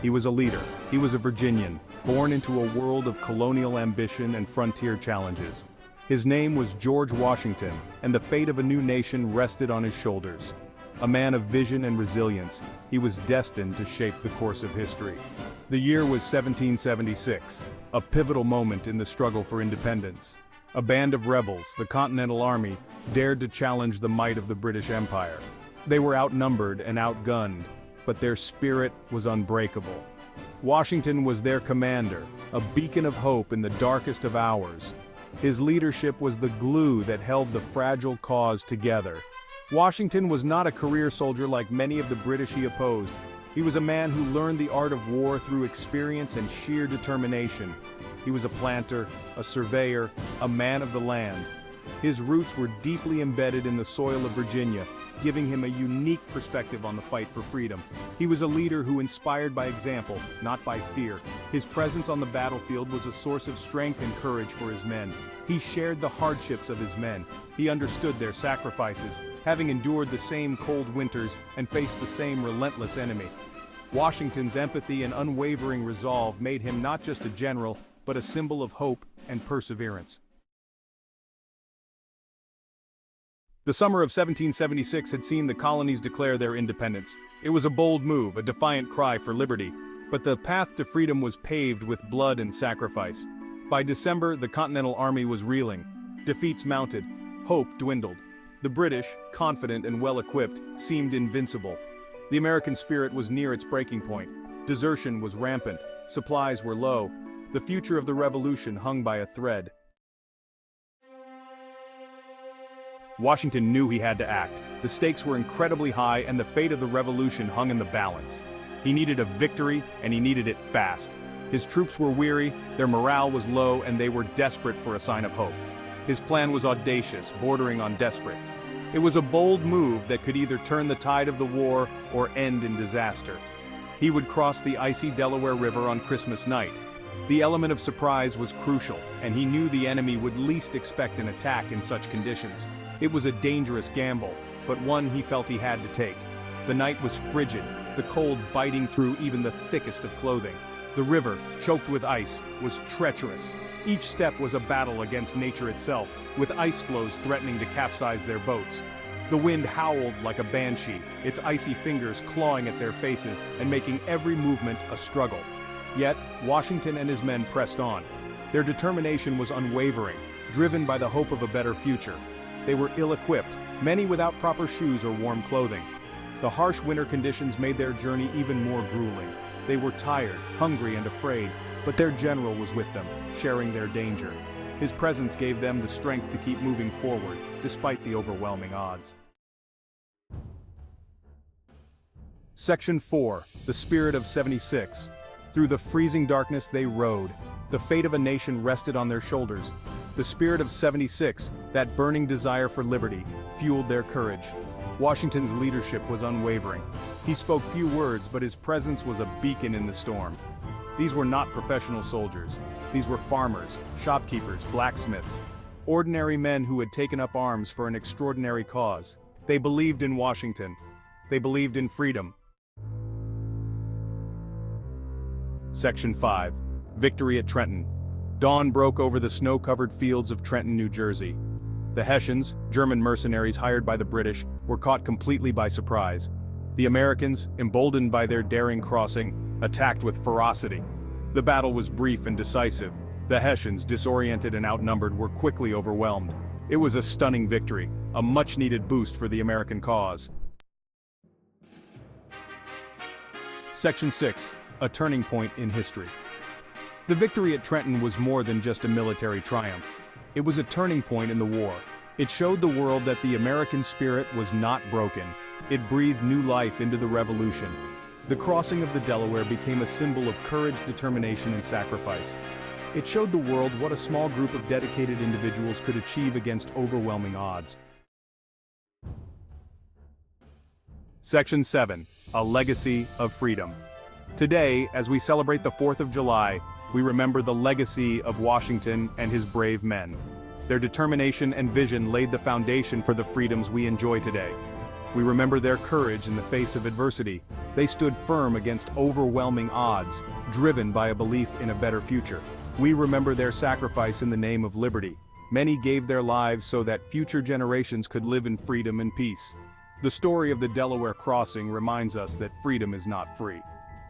He was a leader. He was a Virginian, born into a world of colonial ambition and frontier challenges. His name was George Washington, and the fate of a new nation rested on his shoulders. A man of vision and resilience, he was destined to shape the course of history. The year was 1776, a pivotal moment in the struggle for independence. A band of rebels, the Continental Army, dared to challenge the might of the British Empire. They were outnumbered and outgunned, but their spirit was unbreakable. Washington was their commander, a beacon of hope in the darkest of hours. His leadership was the glue that held the fragile cause together. Washington was not a career soldier like many of the British he opposed. He was a man who learned the art of war through experience and sheer determination. He was a planter, a surveyor, a man of the land. His roots were deeply embedded in the soil of Virginia, giving him a unique perspective on the fight for freedom. He was a leader who inspired by example, not by fear. His presence on the battlefield was a source of strength and courage for his men. He shared the hardships of his men. He understood their sacrifices, having endured the same cold winters and faced the same relentless enemy. Washington's empathy and unwavering resolve made him not just a general, but a symbol of hope and perseverance. The summer of 1776 had seen the colonies declare their independence. It was a bold move, a defiant cry for liberty, but the path to freedom was paved with blood and sacrifice. By December, the Continental Army was reeling. Defeats mounted. Hope dwindled. The British, confident and well-equipped, seemed invincible. The American spirit was near its breaking point. Desertion was rampant. Supplies were low. The future of the revolution hung by a thread. Washington knew he had to act. The stakes were incredibly high and the fate of the revolution hung in the balance. He needed a victory, and he needed it fast. His troops were weary, their morale was low, and they were desperate for a sign of hope. His plan was audacious, bordering on desperate. It was a bold move that could either turn the tide of the war or end in disaster. He would cross the icy Delaware River on Christmas night. The element of surprise was crucial, and he knew the enemy would least expect an attack in such conditions. It was a dangerous gamble, but one he felt he had to take. The night was frigid, the cold biting through even the thickest of clothing. The river, choked with ice, was treacherous. Each step was a battle against nature itself, with ice floes threatening to capsize their boats. The wind howled like a banshee, its icy fingers clawing at their faces and making every movement a struggle. Yet, Washington and his men pressed on. Their determination was unwavering, driven by the hope of a better future. They were ill-equipped, many without proper shoes or warm clothing. The harsh winter conditions made their journey even more grueling. They were tired, hungry, and afraid, but their general was with them, sharing their danger. His presence gave them the strength to keep moving forward, despite the overwhelming odds. Section 4. The Spirit of 76. Through the freezing darkness they rode. The fate of a nation rested on their shoulders. The spirit of 76, that burning desire for liberty, fueled their courage. Washington's leadership was unwavering. He spoke few words, but his presence was a beacon in the storm. These were not professional soldiers. These were farmers, shopkeepers, blacksmiths. Ordinary men who had taken up arms for an extraordinary cause. They believed in Washington. They believed in freedom. Section 5. Victory at Trenton. Dawn broke over the snow-covered fields of Trenton, New Jersey. The Hessians, German mercenaries hired by the British, were caught completely by surprise. The Americans, emboldened by their daring crossing, attacked with ferocity. The battle was brief and decisive. The Hessians, disoriented and outnumbered, were quickly overwhelmed. It was a stunning victory, a much-needed boost for the American cause. Section 6. A turning point in history. The victory at Trenton was more than just a military triumph. It was a turning point in the war. It showed the world that the American spirit was not broken. It breathed new life into the revolution. The crossing of the Delaware became a symbol of courage, determination, and sacrifice. It showed the world what a small group of dedicated individuals could achieve against overwhelming odds. Section 7. A Legacy of Freedom. Today, as we celebrate the 4th of July, we remember the legacy of Washington and his brave men. Their determination and vision laid the foundation for the freedoms we enjoy today. We remember their courage in the face of adversity. They stood firm against overwhelming odds, driven by a belief in a better future. We remember their sacrifice in the name of liberty. Many gave their lives so that future generations could live in freedom and peace. The story of the Delaware crossing reminds us that freedom is not free.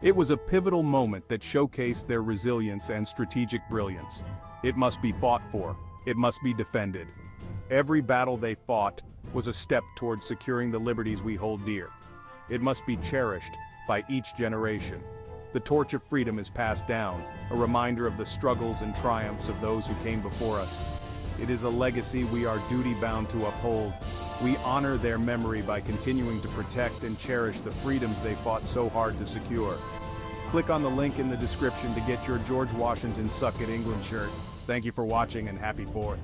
It was a pivotal moment that showcased their resilience and strategic brilliance. It must be fought for. It must be defended. Every battle they fought was a step towards securing the liberties we hold dear. It must be cherished by each generation. The torch of freedom is passed down, a reminder of the struggles and triumphs of those who came before us. It is a legacy we are duty-bound to uphold. We honor their memory by continuing to protect and cherish the freedoms they fought so hard to secure. Click on the link in the description to get your George Washington Suck It England shirt. Thank you for watching and happy 4th.